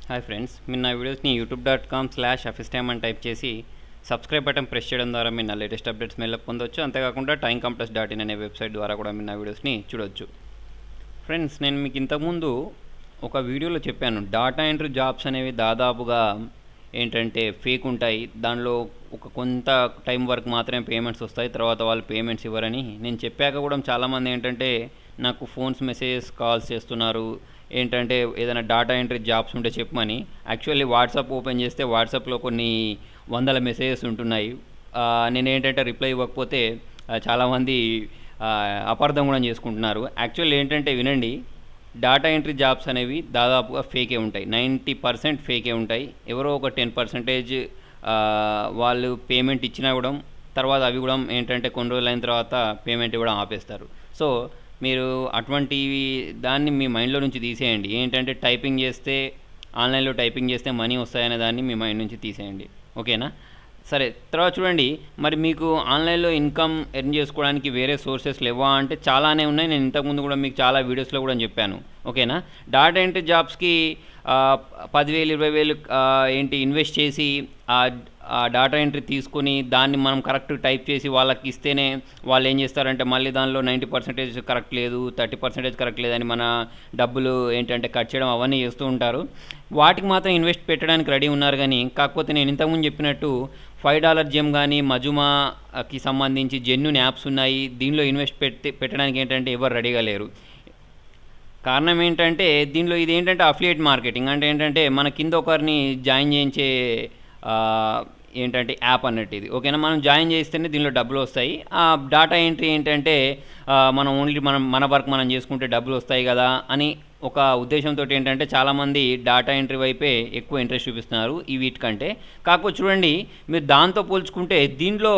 Hi friends, మీరు నా వీడియోస్ని youtube.com/afistime అని టైప్ చేసి సబ్స్క్రైబ్ బటన్ ప్రెస్ చేయడం ద్వారా మీరు నా లేటెస్ట్ అప్డేట్స్ మెయిల్లో పొందొచ్చు. అంతేకాకుండా timecompass.in అనే వెబ్సైట్ ద్వారా కూడా మీరు నా వీడియోస్ని చూడొచ్చు. ఫ్రెండ్స్, నేను మీకు ఇంతకుముందు ఒక వీడియోలో చెప్పాను, డాటా ఎంట్రీ జాబ్స్ అనేవి దాదాపుగా ఏంటంటే ఫేక్ ఉంటాయి, దానిలో ఒక కొంత టైం వరకు మాత్రమే పేమెంట్స్ వస్తాయి, తర్వాత వాళ్ళు పేమెంట్స్ ఇవ్వరని నేను చెప్పాక కూడా చాలామంది ఏంటంటే నాకు ఫోన్స్ మెసేజెస్ కాల్స్ చేస్తున్నారు. ఏంటంటే ఏదైనా డాటా ఎంట్రీ జాబ్స్ ఉంటే చెప్పమని. యాక్చువల్లీ వాట్సాప్ ఓపెన్ చేస్తే వాట్సాప్లో కొన్ని వందల మెసేజెస్ ఉంటున్నాయి. నేను ఏంటంటే రిప్లై ఇవ్వకపోతే చాలామంది అపార్థం కూడా చేసుకుంటున్నారు. యాక్చువల్లీ ఏంటంటే వినండి, డాటా ఎంట్రీ జాబ్స్ అనేవి దాదాపుగా ఫేకే ఉంటాయి. 90% ఫేకే ఉంటాయి. ఎవరో ఒక 10% వాళ్ళు పేమెంట్ ఇచ్చినా కూడా తర్వాత అవి కూడా ఏంటంటే కొన్ని రోజులు అయిన తర్వాత పేమెంట్ ఇవ్వడం ఆపేస్తారు. సో మీరు అటువంటివి దాన్ని మీ మైండ్లో నుంచి తీసేయండి. ఏంటంటే టైపింగ్ చేస్తే, ఆన్లైన్లో టైపింగ్ చేస్తే మనీ వస్తాయనే దాన్ని మీ మైండ్ నుంచి తీసేయండి. ఓకేనా? సరే, తర్వాత చూడండి, మరి మీకు ఆన్లైన్లో ఇన్కమ్ ఎర్న్ చేసుకోవడానికి వేరే సోర్సెస్ లేవా అంటే చాలానే ఉన్నాయి. నేను ఇంతకుముందు కూడా మీకు చాలా వీడియోస్లో కూడా చెప్పాను. ఓకేనా? డాటా ఎంట్రీ జాబ్స్కి 10,000 20,000 ఏంటి ఇన్వెస్ట్ చేసి ఆ డాటా ఎంట్రీ తీసుకొని దాన్ని మనం కరెక్ట్ టైప్ చేసి వాళ్ళకి ఇస్తేనే వాళ్ళు ఏం చేస్తారంటే మళ్ళీ దానిలో 90% కరెక్ట్ లేదు, 30% కరెక్ట్ లేదని మన డబ్బులు ఏంటంటే కట్ చేయడం అవన్నీ చేస్తూ ఉంటారు. వాటికి మాత్రం ఇన్వెస్ట్ పెట్టడానికి రెడీ ఉన్నారు. కానీ కాకపోతే నేను ఇంతకుముందు చెప్పినట్టు $5 జెమ్ కానీ మజుమాకి సంబంధించి జెన్యూన్ యాప్స్ ఉన్నాయి. దీనిలో ఇన్వెస్ట్ పెట్టడానికి ఏంటంటే ఎవరు రెడీగా లేరు. కారణం ఏంటంటే దీనిలో ఇది ఏంటంటే అఫిలియేట్ మార్కెటింగ్ అంటే ఏంటంటే మన కింద ఒకరిని జాయిన్ చేయించే ఏంటంటే యాప్ అన్నట్టు ఇది. ఓకేనా? మనం జాయిన్ చేస్తేనే దీనిలో డబ్బులు వస్తాయి. ఆ డాటా ఎంట్రీ ఏంటంటే మనం ఓన్లీ మన వర్క్ మనం చేసుకుంటే డబ్బులు వస్తాయి కదా అని ఒక ఉద్దేశంతో ఏంటంటే చాలామంది డాటా ఎంట్రీ వైపే ఎక్కువ ఇంట్రెస్ట్ చూపిస్తున్నారు ఈ వీటికంటే. కాకపోతే చూడండి, మీరు దాంతో పోల్చుకుంటే దీనిలో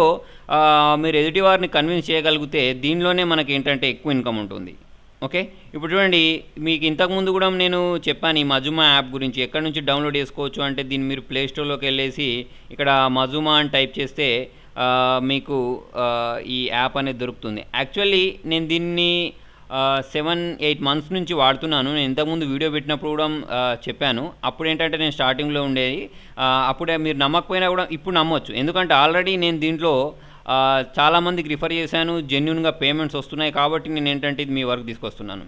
మీరు ఎదుటి వారిని కన్విన్స్ చేయగలిగితే దీనిలోనే మనకి ఏంటంటే ఎక్కువ ఇన్కమ్ ఉంటుంది. ఓకే, ఇప్పుడు చూడండి, మీకు ఇంతకుముందు కూడా నేను చెప్పాను ఈ మజుమా యాప్ గురించి. ఎక్కడి నుంచి డౌన్లోడ్ చేసుకోవచ్చు అంటే దీన్ని మీరు ప్లేస్టోర్లోకి వెళ్ళేసి ఇక్కడ మజుమా అని టైప్ చేస్తే మీకు ఈ యాప్ అనేది దొరుకుతుంది. యాక్చువల్లీ నేను దీన్ని 7-8 మంత్స్ నుంచి వాడుతున్నాను. నేను ఇంతకుముందు వీడియో పెట్టినప్పుడు కూడా చెప్పాను. అప్పుడు ఏంటంటే నేను స్టార్టింగ్లో ఉండేది, అప్పుడే మీరు నమ్మకపోయినా కూడా ఇప్పుడు నమ్మొచ్చు. ఎందుకంటే ఆల్రెడీ నేను దీంట్లో చాలామందికి రిఫర్ చేశాను, జెన్యూన్గా పేమెంట్స్ వస్తున్నాయి. కాబట్టి నేను ఏంటంటే ఇది మీ వరకు తీసుకొస్తున్నాను.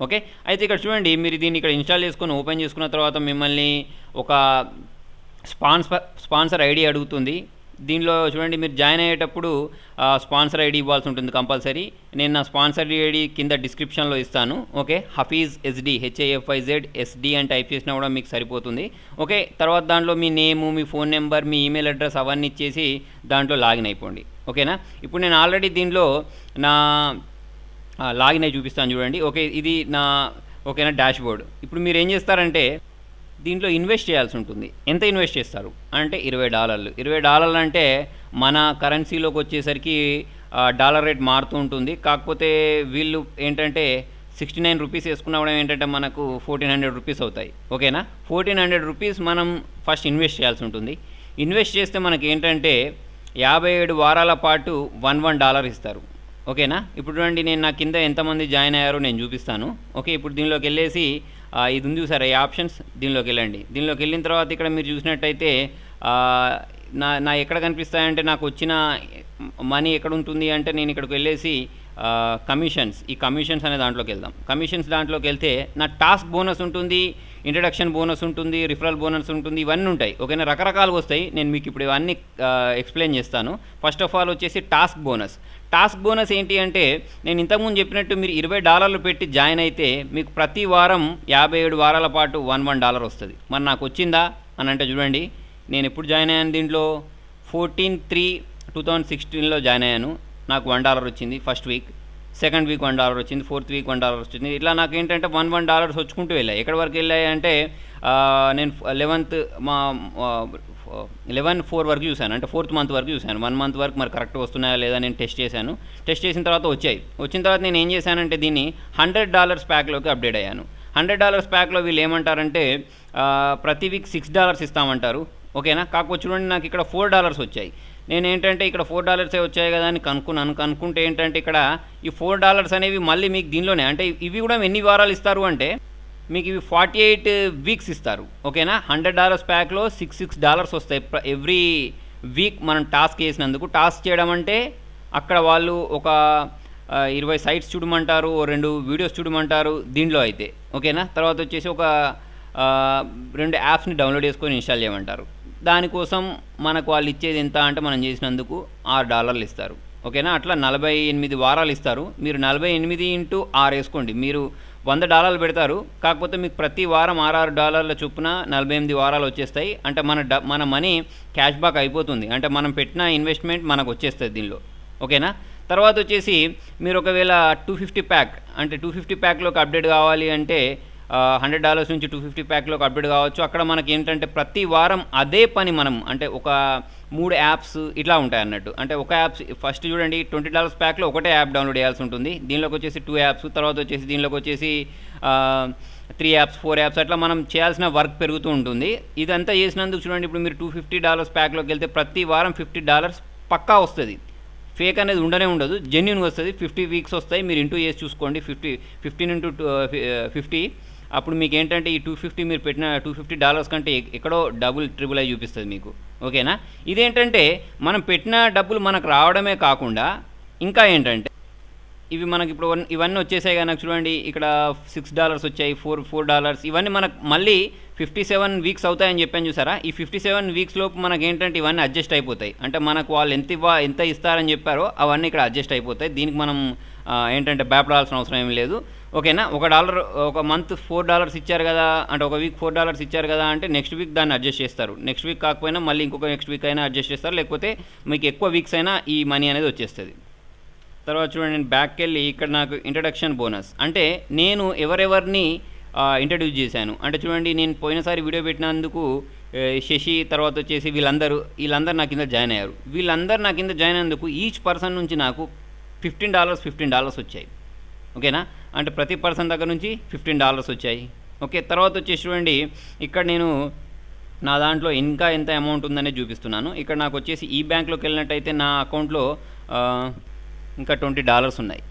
ఓకే, అయితే ఇక్కడ చూడండి, మీరు దీన్ని ఇక్కడ ఇన్స్టాల్ చేసుకొని ఓపెన్ చేసుకున్న తర్వాత మిమ్మల్ని ఒక స్పాన్సర్ ఐడి అడుగుతుంది. దీనిలో చూడండి, మీరు జాయిన్ అయ్యేటప్పుడు స్పాన్సర్ ఐడి ఇవ్వాల్సి ఉంటుంది కంపల్సరీ. నేను నా స్పాన్సర్ ఐడి కింద డిస్క్రిప్షన్లో ఇస్తాను. ఓకే, హఫీజ్ SD HAFIZ అని టైప్ చేసినా కూడా మీకు సరిపోతుంది. ఓకే, తర్వాత దాంట్లో మీ నేము, మీ ఫోన్ నెంబర్, మీ ఈమెయిల్ అడ్రస్ అవన్నీ ఇచ్చేసి దాంట్లో లాగిన్ అయిపోండి. ఓకేనా? ఇప్పుడు నేను ఆల్రెడీ దీనిలో నా లాగిన్ అయి చూపిస్తాను చూడండి. ఓకే, ఇది నా ఓకేనా డాష్ బోర్డ్. ఇప్పుడు మీరు ఏం చేస్తారంటే దీంట్లో ఇన్వెస్ట్ చేయాల్సి ఉంటుంది. ఎంత ఇన్వెస్ట్ చేస్తారు అంటే $20. $20 అంటే మన కరెన్సీలోకి వచ్చేసరికి డాలర్ రేట్ మారుతూ ఉంటుంది. కాకపోతే వీళ్ళు ఏంటంటే 69 రూపీస్ వేసుకున్నా కూడా ఏంటంటే మనకు 1400 రూపీస్ అవుతాయి. ఓకేనా? 1400 రూపీస్ మనం ఫస్ట్ ఇన్వెస్ట్ చేయాల్సి ఉంటుంది. ఇన్వెస్ట్ చేస్తే మనకి ఏంటంటే 57 వారాల పాటు $1 ఇస్తారు. ఓకేనా? ఇప్పుడు చూడండి, నేను నా కింద ఎంతమంది జాయిన్ అయ్యారో నేను చూపిస్తాను. ఓకే, ఇప్పుడు దీనిలోకి వెళ్ళేసి ఇది ఉంది చూసారా, ఈ ఆప్షన్స్, దీనిలోకి వెళ్ళండి. దీనిలోకి వెళ్ళిన తర్వాత ఇక్కడ మీరు చూసినట్టయితే నా ఎక్కడ కనిపిస్తాయంటే నాకు వచ్చిన మనీ ఎక్కడ ఉంటుంది అంటే నేను ఇక్కడికి వెళ్ళేసి కమిషన్స్, ఈ కమిషన్స్ అనే దాంట్లోకి వెళ్దాం. కమిషన్స్ దాంట్లోకి వెళ్తే నా టాస్క్ బోనస్ ఉంటుంది, ఇంట్రడక్షన్ బోనస్ ఉంటుంది, రిఫరల్ బోనస్ ఉంటుంది, ఇవన్నీ ఉంటాయి. ఓకేనా? రకరకాలుగా వస్తాయి. నేను మీకు ఇప్పుడు ఇవన్నీ ఎక్స్ప్లెయిన్ చేస్తాను. ఫస్ట్ ఆఫ్ ఆల్ వచ్చేసి టాస్క్ బోనస్. టాస్క్ బోనస్ ఏంటి అంటే నేను ఇంతకుముందు చెప్పినట్టు మీరు $20 పెట్టి జాయిన్ అయితే మీకు ప్రతి వారం 57 వారాల పాటు $1 వస్తుంది. మరి నాకు వచ్చిందా అని అంటే చూడండి, నేను ఎప్పుడు జాయిన్ అయ్యాను దీంట్లో 14/3/2016లో జాయిన్ అయ్యాను. నాకు $1 వచ్చింది ఫస్ట్ వీక్, సెకండ్ వీక్ $1 వచ్చింది, ఫోర్త్ వీక్ $1 వచ్చింది. ఇట్లా నాకు ఏంటంటే $1 వచ్చుకుంటూ వెళ్ళాయి. ఎక్కడి వరకు వెళ్ళాయి అంటే నేను 11/4 వరకు చూశాను, అంటే 4th మంత్ వరకు చూశాను. 1 మంత్ వరకు మరి కరెక్ట్ వస్తున్నాయా లేదా నేను టెస్ట్ చేశాను. టెస్ట్ చేసిన తర్వాత వచ్చాయి. వచ్చిన తర్వాత నేను ఏం చేశానంటే దీన్ని $100 ప్యాక్లోకి అప్డేట్ అయ్యాను. $100 ప్యాక్లో వీళ్ళు ఏమంటారంటే ప్రతి వీక్ $6 ఇస్తామంటారు. ఓకేనా? కాకపోతే చూడండి, నాకు ఇక్కడ $4 వచ్చాయి. నేను ఏంటంటే ఇక్కడ $4 వచ్చాయి కదా అని కనుక్కుంటే ఏంటంటే ఇక్కడ ఈ $4 అనేవి మళ్ళీ మీకు దీనిలోనే అంటే ఇవి కూడా ఎన్ని వారాలు ఇస్తారు అంటే మీకు ఇవి 48 వీక్స్ ఇస్తారు. ఓకేనా. $100 ప్యాక్లో $6 వస్తాయి ఎవ్రీ వీక్ మనం టాస్క్ చేసినందుకు. టాస్క్ చేయడం అంటే అక్కడ వాళ్ళు ఒక 20 సైట్స్ చూడమంటారు, 2 వీడియోస్ చూడమంటారు దీంట్లో అయితే. ఓకేనా. తర్వాత వచ్చేసి ఒక 2 యాప్స్ని డౌన్లోడ్ చేసుకొని ఇన్స్టాల్ చేయమంటారు. దానికోసం మనకు వాళ్ళు ఇచ్చేది ఎంత అంటే మనం చేసినందుకు $6 ఇస్తారు. ఓకేనా. అట్లా 48 వారాలు ఇస్తారు. మీరు 48 ఇంటూ 6 వేసుకోండి. మీరు $100 పెడతారు, కాకపోతే మీకు ప్రతి వారం $6 చొప్పున 48 వారాలు వచ్చేస్తాయి. అంటే మన మనీ క్యాష్ బ్యాక్ అయిపోతుంది. అంటే మనం పెట్టిన ఇన్వెస్ట్మెంట్ మనకు వచ్చేస్తుంది దీనిలో. ఓకేనా. తర్వాత వచ్చేసి మీరు ఒకవేళ 250 ప్యాక్ అంటే 250 ప్యాక్లోకి అప్డేట్ కావాలి అంటే $100 నుంచి 250 ప్యాక్లోకి అప్డేట్ కావచ్చు. అక్కడ మనకి ఏంటంటే ప్రతి వారం అదే పని మనం అంటే ఒక 3 యాప్స్ ఇట్లా ఉంటాయి అన్నట్టు. అంటే ఒక యాప్స్ ఫస్ట్ చూడండి $20 ప్యాక్లో ఒకటే యాప్ డౌన్లోడ్ చేయాల్సి ఉంటుంది. దీనిలోకి వచ్చేసి 2 యాప్స్, తర్వాత వచ్చేసి దీనిలోకి వచ్చేసి 3 యాప్స్ 4 యాప్స్ అట్లా మనం చేయాల్సిన వర్క్ పెరుగుతూ ఉంటుంది. ఇదంతా చేసినందుకు చూడండి ఇప్పుడు మీరు $250 ప్యాక్లోకి వెళ్తే ప్రతి వారం $50 పక్కా వస్తుంది. ఫేక్ అనేది ఉండనే ఉండదు, జెన్యున్గా వస్తుంది. 50 వీక్స్ వస్తాయి. మీరు ఇంటూ చేసి చూసుకోండి. 15 ఇంటూ 50 అప్పుడు మీకు ఏంటంటే ఈ 250 మీరు పెట్టిన $250 కంటే ఎక్కడో డబుల్ ట్రిబుల్ అయి చూపిస్తుంది మీకు. ఓకేనా. ఇదేంటంటే మనం పెట్టిన డబ్బులు మనకు రావడమే కాకుండా ఇంకా ఏంటంటే ఇవి మనకి ఇప్పుడు ఇవన్నీ వచ్చేసాయి కనుక చూడండి ఇక్కడ $6 వచ్చాయి, $4 ఇవన్నీ మనకు మళ్ళీ 57 వీక్స్ అవుతాయని చెప్పాను చూసారా. ఈ 57 వీక్స్ లోపు మనకి ఏంటంటే ఇవన్నీ అడ్జస్ట్ అయిపోతాయి. అంటే మనకు వాళ్ళు ఎంత ఇస్తారని చెప్పారో అవన్నీ ఇక్కడ అడ్జస్ట్ అయిపోతాయి. దీనికి మనం ఏంటంటే భయపడాల్సిన అవసరం ఏం లేదు. ఓకేనా. $1 ఒక మంత్ $4 ఇచ్చారు కదా అంటే ఒక వీక్ $4 ఇచ్చారు కదా అంటే నెక్స్ట్ వీక్ దాన్ని అడ్జస్ట్ చేస్తారు. నెక్స్ట్ వీక్ కాకపోయినా మళ్ళీ ఇంకొక నెక్స్ట్ వీక్ అయినా అడ్జస్ట్ చేస్తారు, లేకపోతే మీకు ఎక్కువ వీక్స్ అయినా ఈ మనీ అనేది వచ్చేస్తుంది. తర్వాత చూడండి నేను బ్యాక్కి వెళ్ళి ఇక్కడ నాకు ఇంట్రడక్షన్ బోనస్ అంటే నేను ఎవరెవరిని ఇంట్రడ్యూస్ చేశాను అంటే చూడండి నేను పోయినసారి వీడియో పెట్టినందుకు శశి తర్వాత వచ్చేసి వీళ్ళందరూ నా కింద జాయిన్ అయ్యారు. వీళ్ళందరూ నా కింద జాయిన్ అయినందుకు ఈచ్ పర్సన్ నుంచి నాకు $15 వచ్చాయి. ఓకేనా. అంటే ప్రతి పర్సన్ దగ్గర నుంచి $15 వచ్చాయి. ఓకే. తర్వాత వచ్చేసి చూడండి ఇక్కడ నేను నా దాంట్లో ఇంకా ఎంత అమౌంట్ ఉందనే చూపిస్తున్నాను. ఇక్కడ నాకు వచ్చేసి ఈ బ్యాంక్లోకి వెళ్ళినట్టయితే నా అకౌంట్లో ఇంకా $20 ఉన్నాయి.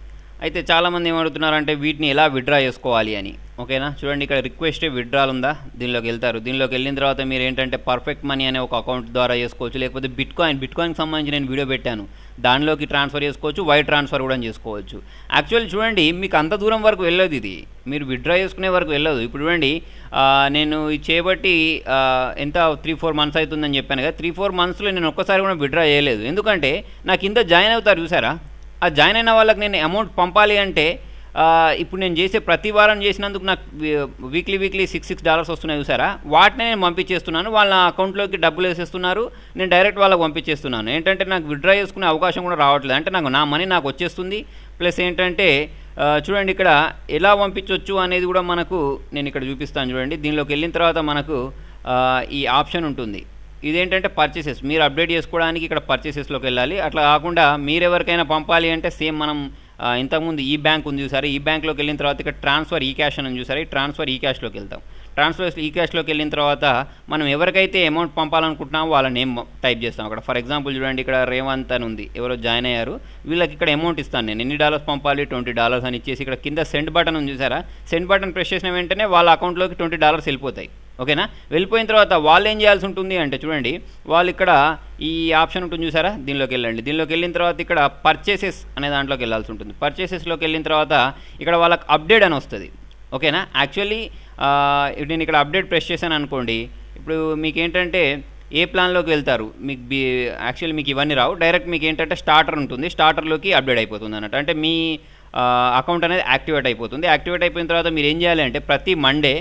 అయితే చాలామంది ఏమడుగుతున్నారంటే వీటిని ఎలా విత్డ్రా చేసుకోవాలి అని. ఓకేనా. చూడండి ఇక్కడ రిక్వెస్ట్ విత్డ్రాల్ ఉందా, దీనిలోకి వెళ్తారు. దీనిలోకి వెళ్ళిన తర్వాత మీరు ఏంటంటే పర్ఫెక్ట్ మనీ అనే ఒక అకౌంట్ ద్వారా చేసుకోవచ్చు, లేకపోతే బిట్కాయిన్కి సంబంధించి నేను వీడియో పెట్టాను, దానిలోకి ట్రాన్స్ఫర్ చేసుకోవచ్చు, వైర్ ట్రాన్స్ఫర్ కూడా చేసుకోవచ్చు. యాక్చువల్లీ చూడండి మీకు అంత దూరం వరకు వెళ్ళదు, ఇది మీరు విత్డ్రా చేసుకునే వరకు వెళ్ళదు. ఇప్పుడు చూడండి నేను ఇది చేయబట్టి ఎంత 3-4 మంత్స్ అవుతుందని చెప్పాను కదా. 3-4 మంత్స్లో నేను ఒక్కసారి కూడా విత్డ్రా చేయలేదు. ఎందుకంటే నా కింద జాయిన్ అవుతారు చూసారా, ఆ జాయిన్ అయిన వాళ్ళకి నేను అమౌంట్ పంపాలి అంటే ఇప్పుడు నేను చేసే ప్రతి వారం చేసినందుకు నాకు వీక్లీ $6 వస్తున్నాయి చూసారా, వాటిని నేను పంపించేస్తున్నాను. వాళ్ళ అకౌంట్లోకి డబ్బులు వేసేస్తున్నారు, నేను డైరెక్ట్ వాళ్ళకి పంపించేస్తున్నాను. ఏంటంటే నాకు విత్డ్రా చేసుకునే అవకాశం కూడా రావట్లేదు. అంటే నా మనీ నాకు వచ్చేస్తుంది. ప్లస్ ఏంటంటే చూడండి ఇక్కడ ఎలా పంపించవచ్చు అనేది కూడా మనకు నేను ఇక్కడ చూపిస్తాను. చూడండి దీనిలోకి వెళ్ళిన తర్వాత మనకు ఈ ఆప్షన్ ఉంటుంది. ఇదేంటంటే పర్చేసెస్, మీరు అప్డేట్ చేసుకోవడానికి ఇక్కడ పర్చేసెస్లోకి వెళ్ళాలి. అట్లా కాకుండా మీరు ఎవరికైనా పంపాలి అంటే సేమ్ మనం ఇంతకుముందు ఈ బ్యాంక్ ఉంది చూసారా, ఈ బ్యాంక్లోకి వెళ్ళిన తర్వాత ఇక్కడ ట్రాన్స్ఫర్ ఈ క్యాష్ అని చూసారా, ఈ ట్రాన్స్ఫర్ ఈ క్యాష్లోకి వెళ్తాం. ట్రాన్స్ఫర్ ఈ క్యాష్లోకి వెళ్ళిన తర్వాత మనం ఎవరికైతే అమౌంట్ పంపాలనుకుంటున్నామో వాళ్ళ నేమ్ టైప్ చేస్తాం అక్కడ. ఫర్ ఎగ్జాంపుల్ చూడండి ఇక్కడ రేవంత్ అని ఉంది, ఎవరో జాయిన్ అయ్యారు, వీళ్ళకి ఇక్కడ అమౌంట్ ఇస్తాను నేను. ఎన్ని డాలర్స్ పంపాలి, $20 అని ఇచ్చేసి ఇక్కడ కింద సెండ్ బటన్ ఉంది చూసారా, సెండ్ బటన్ ప్రెస్ చేసిన వెంటనే వాళ్ళ అకౌంట్లోకి $20 వెళ్ళిపోతాయి. ఓకేనా. వెళ్ళిపోయిన తర్వాత వాళ్ళు ఏం చేయాల్సి ఉంటుంది అంటే చూడండి వాళ్ళు ఇక్కడ ఈ ఆప్షన్ ఉంటుంది చూసారా, దీనిలోకి వెళ్ళండి. దీనిలోకి వెళ్ళిన తర్వాత ఇక్కడ పర్చేసెస్ అనే దాంట్లోకి వెళ్ళాల్సి ఉంటుంది. పర్చేసెస్లోకి వెళ్ళిన తర్వాత ఇక్కడ వాళ్ళకి అప్డేట్ అని వస్తుంది. ఓకేనా. యాక్చువల్లీ నేను ఇక్కడ అప్డేట్ ప్రెస్ చేశాను అనుకోండి, ఇప్పుడు మీకు ఏంటంటే ఏ ప్లాన్లోకి వెళ్తారు మీకు యాక్చువల్లీ మీకు ఇవన్నీ రావు, డైరెక్ట్ మీకు ఏంటంటే స్టార్టర్ ఉంటుంది, స్టార్టర్లోకి అప్డేట్ అయిపోతుంది అన్నట్టు. అంటే మీ అకౌంట్ అనేది యాక్టివేట్ అయిపోతుంది. యాక్టివేట్ అయిపోయిన తర్వాత మీరు ఏం చేయాలి అంటే ప్రతి మండే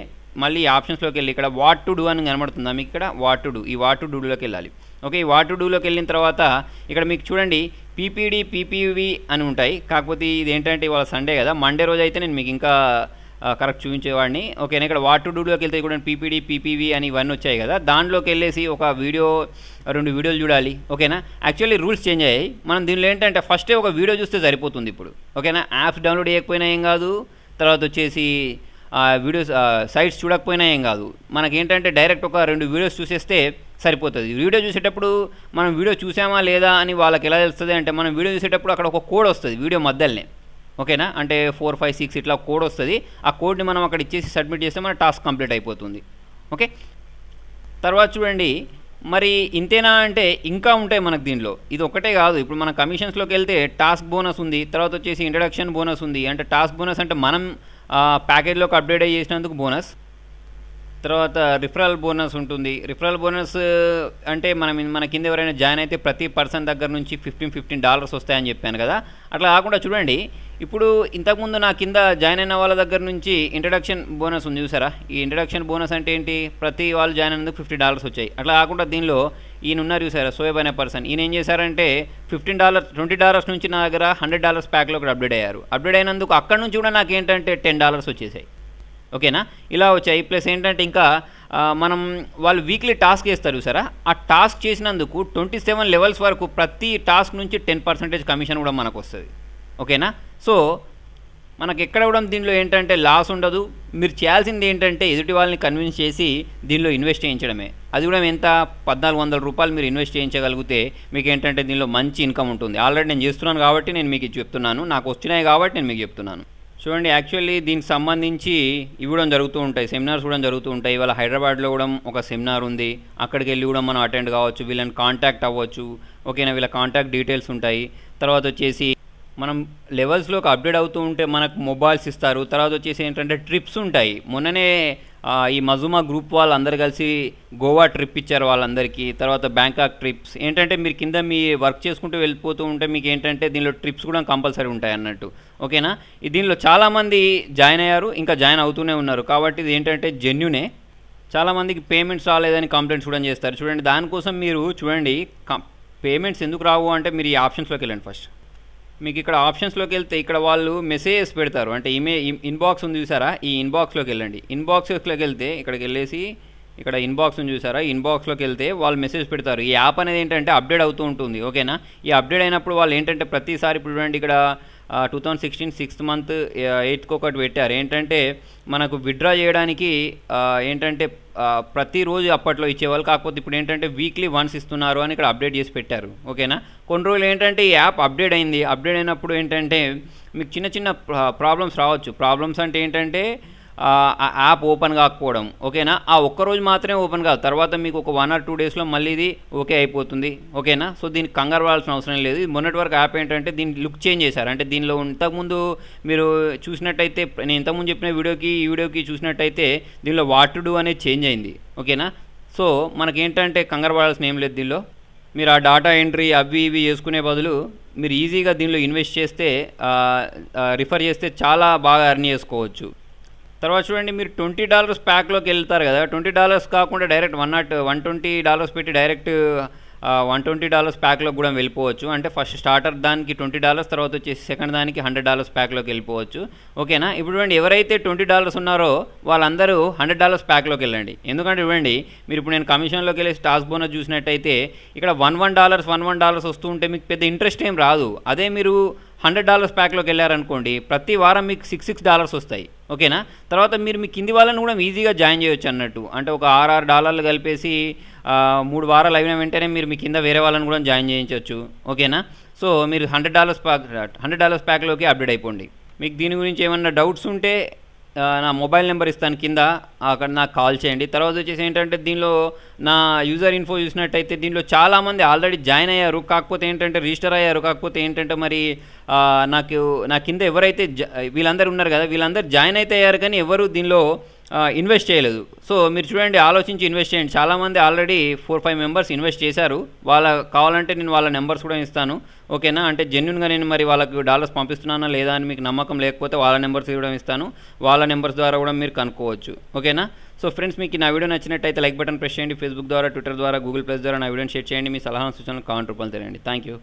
మళ్ళీ ఆప్షన్స్లోకి వెళ్ళి ఇక్కడ వాట్ టు డూ అని కనబడుతుందా మీకు, ఇక్కడ వాట్ టు డూ, ఈ వాట్ టు డూలోకి వెళ్ళాలి. ఓకే. ఈ వాట్ టు డూలోకి వెళ్ళిన తర్వాత ఇక్కడ మీకు చూడండి పీపీడీ పీపీవి అని ఉంటాయి. కాకపోతే ఇది ఏంటంటే ఇవాళ సండే కదా, మండే రోజు అయితే నేను మీకు ఇంకా కరెక్ట్ చూపించేవాడిని. ఓకేనా. ఇక్కడ వాట్ టు డూలోకి వెళ్తే కూడా పీపీడీ పీపీవి అని ఇవన్నీ వచ్చాయి కదా, దాంట్లోకి వెళ్ళేసి ఒక వీడియో 2 వీడియోలు చూడాలి. ఓకేనా. యాక్చువల్లీ రూల్స్ చేంజ్ అయ్యాయి. మనం దీనిలో ఏంటంటే ఫస్టే ఒక వీడియో చూస్తే సరిపోతుంది ఇప్పుడు. ఓకేనా. యాప్స్ డౌన్లోడ్ చేయకపోయినా ఏం కాదు, తర్వాత వచ్చేసి వీడియోస్ సైట్స్ చూడకపోయినా ఏం కాదు, మనకేంటంటే డైరెక్ట్ ఒక 2 వీడియోస్ చూసేస్తే సరిపోతుంది. వీడియో చూసేటప్పుడు మనం వీడియో చూసామా లేదా అని వాళ్ళకి ఎలా తెలుస్తుంది అంటే మనం వీడియో చూసేటప్పుడు అక్కడ ఒక కోడ్ వస్తుంది వీడియో మధ్యలోనే. ఓకేనా. అంటే 4, 5, 6 ఇట్లా కోడ్ వస్తుంది. ఆ కోడ్ని మనం అక్కడ ఇచ్చేసి సబ్మిట్ చేస్తే మన టాస్క్ కంప్లీట్ అయిపోతుంది. ఓకే. తర్వాత చూడండి, మరి ఇంతేనా అంటే ఇంకా ఉంటాయి మనకు దీనిలో. ఇది ఒకటే కాదు, ఇప్పుడు మన కమిషన్స్లోకి వెళ్తే టాస్క్ బోనస్ ఉంది, తర్వాత వచ్చేసి ఇంట్రడక్షన్ బోనస్ ఉంది. అంటే టాస్క్ బోనస్ అంటే మనం ప్యాకేజ్లోకి అప్డేట్ చేసినందుకు బోనస్. తర్వాత రిఫరల్ బోనస్ ఉంటుంది. రిఫరల్ బోనస్ అంటే మన కింద ఎవరైనా జాయిన్ అయితే ప్రతి పర్సన్ దగ్గర నుంచి $15 వస్తాయని చెప్పాను కదా. అట్లా కాకుండా చూడండి, ఇప్పుడు ఇంతకుముందు నా కింద జాయిన్ అయిన వాళ్ళ దగ్గర నుంచి ఇంట్రడక్షన్ బోనస్ ఉంది చూసారా. ఈ ఇంట్రడక్షన్ బోనస్ అంటే ఏంటి, ప్రతి వాళ్ళు జాయిన్ అయినందుకు $50 వచ్చాయి. అట్లా కాకుండా దీనిలో ఈయన ఉన్నారు చూసారా, సోయబ్ అనే పర్సన్. ఈయన ఏం చేశారంటే $20 నుంచి నా దగ్గర $100 ప్యాక్లోకి అప్డేట్ అయ్యారు. అప్డేట్ అయినందుకు అక్కడ నుంచి కూడా నాకు ఏంటంటే $10 వచ్చేసాయి. ఓకేనా, ఇలా వచ్చాయి. ప్లస్ ఏంటంటే ఇంకా మనం వాళ్ళు వీక్లీ టాస్క్ చేస్తారు చూసారా, ఆ టాస్క్ చేసినందుకు 27 లెవెల్స్ వరకు ప్రతి టాస్క్ నుంచి 10% కమిషన్ కూడా మనకు వస్తుంది. ఓకేనా. సో మనకు ఎక్కడ కూడా దీనిలో ఏంటంటే లాస్ ఉండదు. మీరు చేయాల్సింది ఏంటంటే ఎదుటి వాళ్ళని కన్విన్స్ చేసి దీనిలో ఇన్వెస్ట్ చేయించడమే. అది కూడా ఎంత, $1,400 మీరు ఇన్వెస్ట్ చేయించగలిగితే మీకు ఏంటంటే దీనిలో మంచి ఇన్కమ్ ఉంటుంది. ఆల్రెడీ నేను చేస్తున్నాను కాబట్టి నేను మీకు చెప్తున్నాను, నాకు వచ్చినాయి కాబట్టి నేను మీకు చెప్తున్నాను. చూడండి, యాక్చువల్లీ దీనికి సంబంధించి ఇవి కూడా జరుగుతూ ఉంటాయి, సెమినార్స్ కూడా జరుగుతూ ఉంటాయి. ఇవాళ హైదరాబాద్లో కూడా ఒక సెమినార్ ఉంది, అక్కడికి వెళ్ళి కూడా మనం అటెండ్ కావచ్చు, వీళ్ళని కాంటాక్ట్ అవ్వచ్చు. ఓకేనా, వీళ్ళ కాంటాక్ట్ డీటెయిల్స్ ఉంటాయి. తర్వాత వచ్చేసి మనం లెవెల్స్లోకి అప్డేట్ అవుతూ ఉంటే మనకు మొబైల్స్ ఇస్తారు. తర్వాత వచ్చేసి ఏంటంటే ట్రిప్స్ ఉంటాయి. మొన్ననే ఈ మజుమా గ్రూప్ వాళ్ళందరూ కలిసి గోవా ట్రిప్ ఇచ్చారు వాళ్ళందరికీ. తర్వాత బ్యాంకాక్ ట్రిప్స్ ఏంటంటే మీరు కింద మీ వర్క్ చేసుకుంటూ వెళ్ళిపోతూ ఉంటే మీకు ఏంటంటే దీనిలో ట్రిప్స్ కూడా కంపల్సరీ ఉంటాయి అన్నట్టు. ఓకేనా, దీనిలో చాలామంది జాయిన్ అయ్యారు, ఇంకా జాయిన్ అవుతూనే ఉన్నారు. కాబట్టి ఇది ఏంటంటే జెన్యునే. చాలామందికి పేమెంట్స్ రాలేదని కంప్లైంట్స్ కూడా చేస్తారు. చూడండి, దానికోసం మీరు చూడండి పేమెంట్స్ ఎందుకు రావు అంటే మీరు ఈ ఆప్షన్స్లోకి వెళ్ళండి. ఫస్ట్ మీకు ఇక్కడ ఆప్షన్స్లోకి వెళ్తే ఇక్కడ వాళ్ళు మెసేజెస్ పెడతారు. అంటే ఇన్బాక్స్ ఉంది చూసారా, ఈ ఇన్బాక్స్లోకి వెళ్ళండి. ఇన్బాక్స్లోకి వెళ్తే ఇక్కడికి వెళ్ళేసి ఇక్కడ ఇన్బాక్స్ ఉంది చూసారా, ఇన్బాక్స్లోకి వెళ్తే వాళ్ళు మెసేజ్ పెడతారు. ఈ యాప్ అనేది ఏంటంటే అప్డేట్ అవుతూ ఉంటుంది. ఓకేనా, ఈ అప్డేట్ అయినప్పుడు వాళ్ళు ఏంటంటే ప్రతిసారి ఇప్పుడు చూడండి ఇక్కడ 2016 6th month 8th ఒకటి పెట్టారు. ఏంటంటే మనకు విత్డ్రా చేయడానికి ఏంటంటే ప్రతిరోజు అప్పట్లో ఇచ్చేవాళ్ళు, కాకపోతే ఇప్పుడు ఏంటంటే వీక్లీ వన్స్ ఇస్తున్నారు అని ఇక్కడ అప్డేట్ చేసి పెట్టారు. ఓకేనా, కొన్ని రోజులు ఏంటంటే ఈ యాప్ అప్డేట్ అయింది. అప్డేట్ అయినప్పుడు ఏంటంటే మీకు చిన్న చిన్న ప్రాబ్లమ్స్ రావచ్చు. ప్రాబ్లమ్స్ అంటే ఏంటంటే ఆ యాప్ ఓపెన్ కాకపోవడం. ఓకేనా, ఆ ఒక్కరోజు మాత్రమే ఓపెన్ కాదు, తర్వాత మీకు ఒక 1 or 2 daysలో మళ్ళీ ఇది ఓకే అయిపోతుంది. ఓకేనా, సో దీనికి కంగారు పడాల్సిన అవసరం లేదు. మొన్నటి వరకు యాప్ ఏంటంటే దీన్ని లుక్ చేంజ్ చేశారు. అంటే దీనిలో ఇంతకుముందు మీరు చూసినట్టయితే, నేను ఇంతకుముందు చెప్పిన ఈ వీడియోకి చూసినట్టయితే దీనిలో వాట్ టు డూ అనేది చేంజ్ అయింది. ఓకేనా, సో మనకేంటంటే కంగారు పడాల్సిన ఏం లేదు. దీనిలో మీరు ఆ డాటా ఎంట్రీ అవి ఇవి చేసుకునే బదులు మీరు ఈజీగా దీనిలో ఇన్వెస్ట్ చేస్తే రిఫర్ చేస్తే చాలా బాగా ఎర్న్ చేసుకోవచ్చు. తర్వాత చూడండి, మీరు $20 ప్యాక్లోకి వెళ్తారు కదా, $20 కాకుండా డైరెక్ట్ $120 పెట్టి డైరెక్ట్ $120 ప్యాక్లోకి కూడా వెళ్ళిపోవచ్చు. అంటే ఫస్ట్ స్టార్టర్ దానికి $20, తర్వాత వచ్చేసి సెకండ్ దానికి $100 ప్యాక్లోకి వెళ్ళిపోవచ్చు. ఓకేనా, ఇప్పుడు చూడండి ఎవరైతే $20 ఉన్నారో వాళ్ళందరూ $100 ప్యాక్లోకి వెళ్ళండి. ఎందుకంటే చూడండి, మీరు ఇప్పుడు నేను కమిషన్లోకి వెళ్ళి టాస్క్ బోనస్ చూసినట్టయితే ఇక్కడ $11 వస్తూ ఉంటే మీకు పెద్ద ఇంట్రెస్ట్ ఏం రాదు. అదే మీరు $100 ప్యాక్లోకి వెళ్ళారనుకోండి, ప్రతి వారం మీకు $6 వస్తాయి. ఓకేనా, తర్వాత మీరు మీ కింది వాళ్ళని కూడా ఈజీగా జాయిన్ చేయొచ్చు అన్నట్టు. అంటే ఒక $6 కలిపేసి 3 వారాలు అయిన వెంటనే మీరు మీ కింద వేరే వాళ్ళని కూడా జాయిన్ చేయించవచ్చు. ఓకేనా, సో మీరు $100 ప్యాక్లోకి అప్డేట్ అయిపోండి. మీకు దీని గురించి ఏమన్నా డౌట్స్ ఉంటే నా మొబైల్ నెంబర్ ఇస్తాను కింద, అక్కడ నాకు కాల్ చేయండి. తర్వాత వచ్చేసి ఏంటంటే దీనిలో నా యూజర్ ఇన్ఫో చూసినట్టయితే దీనిలో చాలామంది ఆల్రెడీ జాయిన్ అయ్యారు, కాకపోతే ఏంటంటే రిజిస్టర్ అయ్యారు, కాకపోతే ఏంటంటే మరి నా కింద ఎవరైతే వీళ్ళందరూ ఉన్నారు కదా, వీళ్ళందరూ జాయిన్ అయితే అయ్యారు కానీ ఎవరు దీనిలో ఇన్వెస్ట్ చేయలేదు. సో మీరు చూడండి, ఆలోచించి ఇన్వెస్ట్ చేయండి. చాలామంది ఆల్రెడీ 4-5 మెంబర్స్ ఇన్వెస్ట్ చేశారు. కావాలంటే నేను వాళ్ళ నెంబర్స్ కూడా ఇస్తాను. ఓకేనా, అంటే జెన్యున్గా నేను మరి వాళ్ళకి డాలర్స్ పంపిస్తున్నానా లేదా అని మీకు నమ్మకం లేకపోతే వాళ్ళ నెంబర్స్ కూడా ఇస్తాను. వాళ్ళ నెంబర్స్ ద్వారా కూడా మీరు కనుక్కోవచ్చు. ఓకేనా, సో ఫ్రెండ్స్ మీకు నా వీడియో నచ్చినట్టయితే లైక్ బటన్ ప్రెస్ చేయండి. ఫేస్బుక్ ద్వారా, ట్విట్టర్ ద్వారా, గూగుల్ ప్లస్ ద్వారా నా వీడియోని షేర్ చేయండి. మీ సలహా సూచనలు కామెంట్ రూపంలో తెలియండి. Thank you.